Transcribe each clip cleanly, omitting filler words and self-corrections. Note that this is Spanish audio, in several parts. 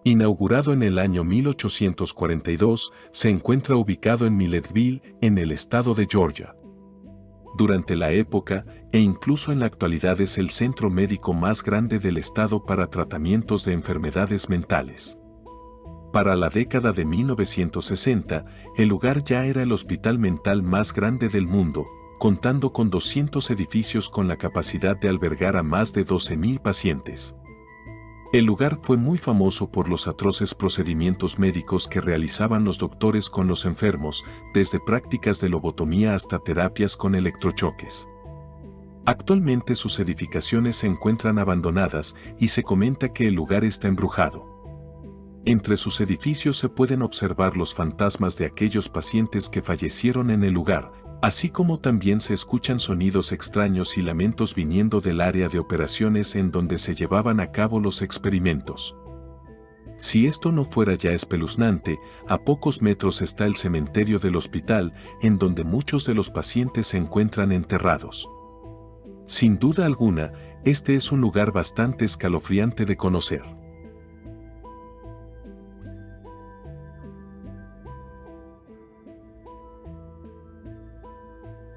Inaugurado en el año 1842, se encuentra ubicado en Milletville, en el estado de Georgia. Durante la época, e incluso en la actualidad, es el centro médico más grande del estado para tratamientos de enfermedades mentales. Para la década de 1960, el lugar ya era el hospital mental más grande del mundo, contando con 200 edificios con la capacidad de albergar a más de 12.000 pacientes. El lugar fue muy famoso por los atroces procedimientos médicos que realizaban los doctores con los enfermos, desde prácticas de lobotomía hasta terapias con electrochoques. Actualmente sus edificaciones se encuentran abandonadas y se comenta que el lugar está embrujado. Entre sus edificios se pueden observar los fantasmas de aquellos pacientes que fallecieron en el lugar, así como también se escuchan sonidos extraños y lamentos viniendo del área de operaciones en donde se llevaban a cabo los experimentos. Si esto no fuera ya espeluznante, a pocos metros está el cementerio del hospital, en donde muchos de los pacientes se encuentran enterrados. Sin duda alguna, este es un lugar bastante escalofriante de conocer.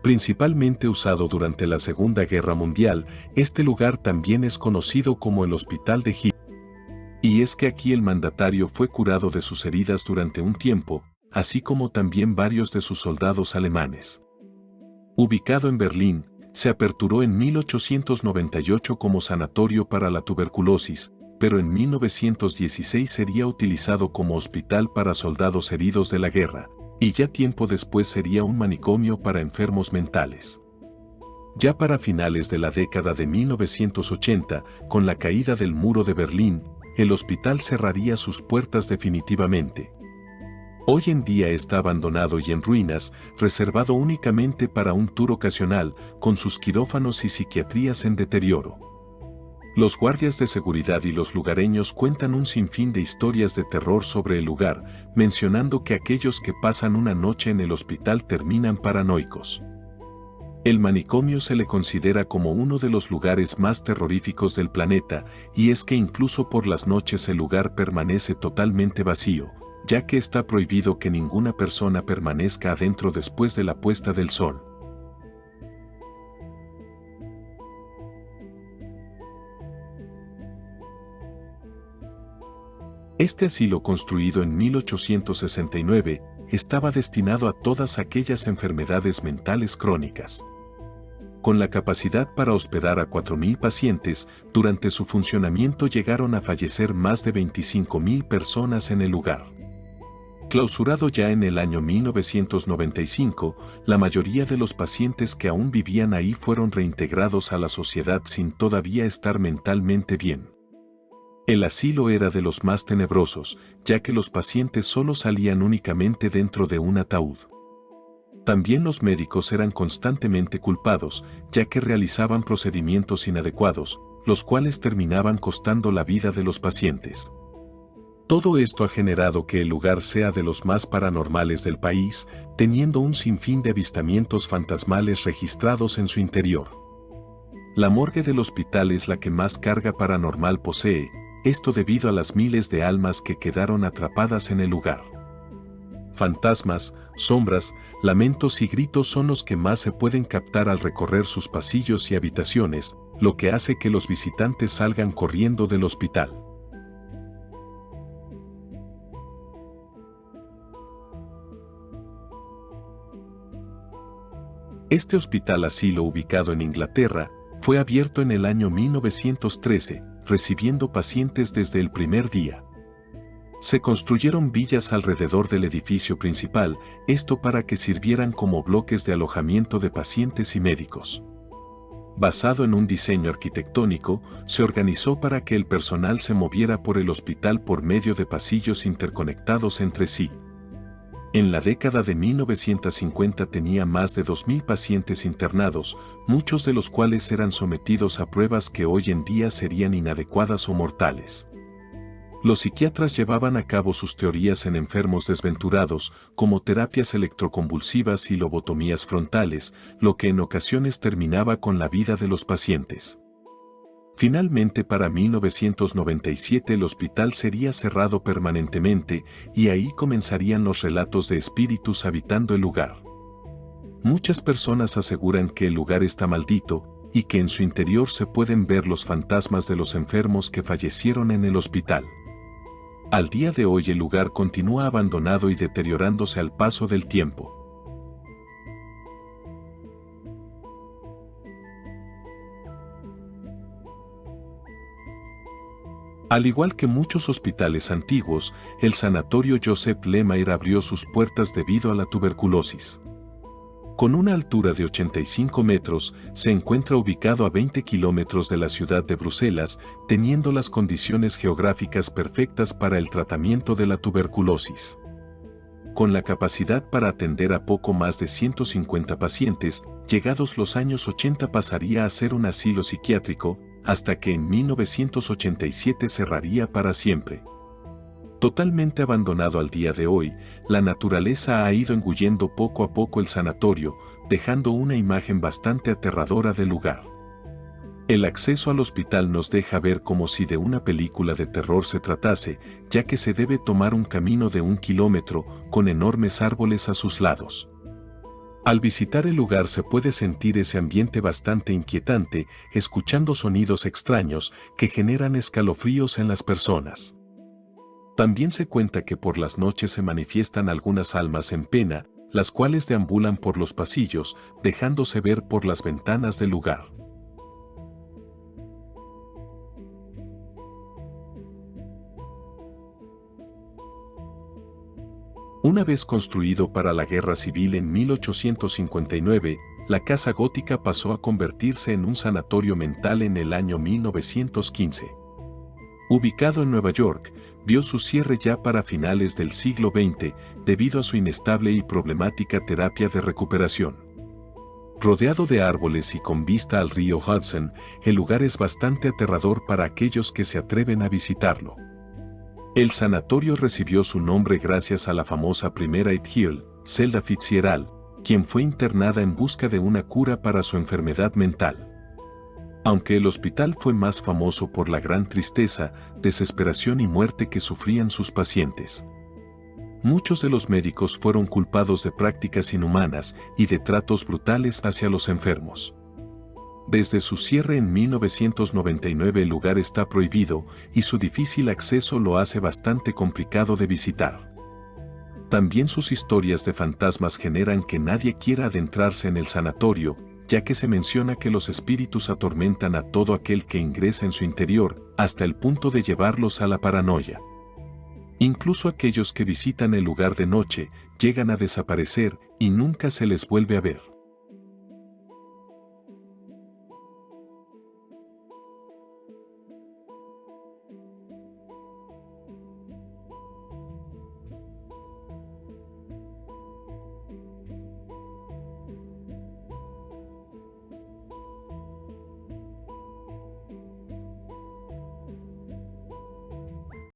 Principalmente usado durante la Segunda Guerra Mundial, este lugar también es conocido como el Hospital de Hitler. Y es que aquí el mandatario fue curado de sus heridas durante un tiempo, así como también varios de sus soldados alemanes. Ubicado en Berlín, se aperturó en 1898 como sanatorio para la tuberculosis, pero en 1916 sería utilizado como hospital para soldados heridos de la guerra, y ya tiempo después sería un manicomio para enfermos mentales. Ya para finales de la década de 1980, con la caída del muro de Berlín, el hospital cerraría sus puertas definitivamente. Hoy en día está abandonado y en ruinas, reservado únicamente para un tour ocasional, con sus quirófanos y psiquiatrías en deterioro. Los guardias de seguridad y los lugareños cuentan un sinfín de historias de terror sobre el lugar, mencionando que aquellos que pasan una noche en el hospital terminan paranoicos. El manicomio se le considera como uno de los lugares más terroríficos del planeta, y es que incluso por las noches el lugar permanece totalmente vacío, ya que está prohibido que ninguna persona permanezca adentro después de la puesta del sol. Este asilo, construido en 1869, estaba destinado a todas aquellas enfermedades mentales crónicas. Con la capacidad para hospedar a 4.000 pacientes, durante su funcionamiento llegaron a fallecer más de 25.000 personas en el lugar. Clausurado ya en el año 1995, la mayoría de los pacientes que aún vivían ahí fueron reintegrados a la sociedad sin todavía estar mentalmente bien. El asilo era de los más tenebrosos, ya que los pacientes solo salían únicamente dentro de un ataúd. También los médicos eran constantemente culpados, ya que realizaban procedimientos inadecuados, los cuales terminaban costando la vida de los pacientes. Todo esto ha generado que el lugar sea de los más paranormales del país, teniendo un sinfín de avistamientos fantasmales registrados en su interior. La morgue del hospital es la que más carga paranormal posee, esto debido a las miles de almas que quedaron atrapadas en el lugar. Fantasmas, sombras, lamentos y gritos son los que más se pueden captar al recorrer sus pasillos y habitaciones, lo que hace que los visitantes salgan corriendo del hospital. Este hospital asilo, ubicado en Inglaterra, fue abierto en el año 1913, recibiendo pacientes desde el primer día. Se construyeron villas alrededor del edificio principal, esto para que sirvieran como bloques de alojamiento de pacientes y médicos. Basado en un diseño arquitectónico, se organizó para que el personal se moviera por el hospital por medio de pasillos interconectados entre sí. En la década de 1950 tenía más de 2.000 pacientes internados, muchos de los cuales eran sometidos a pruebas que hoy en día serían inadecuadas o mortales. Los psiquiatras llevaban a cabo sus teorías en enfermos desventurados, como terapias electroconvulsivas y lobotomías frontales, lo que en ocasiones terminaba con la vida de los pacientes. Finalmente, para 1997 el hospital sería cerrado permanentemente y ahí comenzarían los relatos de espíritus habitando el lugar. Muchas personas aseguran que el lugar está maldito y que en su interior se pueden ver los fantasmas de los enfermos que fallecieron en el hospital. Al día de hoy el lugar continúa abandonado y deteriorándose al paso del tiempo. Al igual que muchos hospitales antiguos, el sanatorio Joseph Lemire abrió sus puertas debido a la tuberculosis. Con una altura de 85 metros, se encuentra ubicado a 20 kilómetros de la ciudad de Bruselas, teniendo las condiciones geográficas perfectas para el tratamiento de la tuberculosis. Con la capacidad para atender a poco más de 150 pacientes, llegados los años 80 pasaría a ser un asilo psiquiátrico, hasta que en 1987 cerraría para siempre. Totalmente abandonado al día de hoy, la naturaleza ha ido engullendo poco a poco el sanatorio, dejando una imagen bastante aterradora del lugar. El acceso al hospital nos deja ver como si de una película de terror se tratase, ya que se debe tomar un camino de 1 kilómetro, con enormes árboles a sus lados. Al visitar el lugar se puede sentir ese ambiente bastante inquietante, escuchando sonidos extraños que generan escalofríos en las personas. También se cuenta que por las noches se manifiestan algunas almas en pena, las cuales deambulan por los pasillos, dejándose ver por las ventanas del lugar. Una vez construido para la Guerra Civil en 1859, la Casa Gótica pasó a convertirse en un sanatorio mental en el año 1915. Ubicado en Nueva York, vio su cierre ya para finales del siglo XX debido a su inestable y problemática terapia de recuperación. Rodeado de árboles y con vista al río Hudson, el lugar es bastante aterrador para aquellos que se atreven a visitarlo. El sanatorio recibió su nombre gracias a la famosa primera It Heal, Zelda Fitzgerald, quien fue internada en busca de una cura para su enfermedad mental. Aunque el hospital fue más famoso por la gran tristeza, desesperación y muerte que sufrían sus pacientes. Muchos de los médicos fueron culpados de prácticas inhumanas y de tratos brutales hacia los enfermos. Desde su cierre en 1999 el lugar está prohibido y su difícil acceso lo hace bastante complicado de visitar. También sus historias de fantasmas generan que nadie quiera adentrarse en el sanatorio, ya que se menciona que los espíritus atormentan a todo aquel que ingresa en su interior, hasta el punto de llevarlos a la paranoia. Incluso aquellos que visitan el lugar de noche llegan a desaparecer y nunca se les vuelve a ver.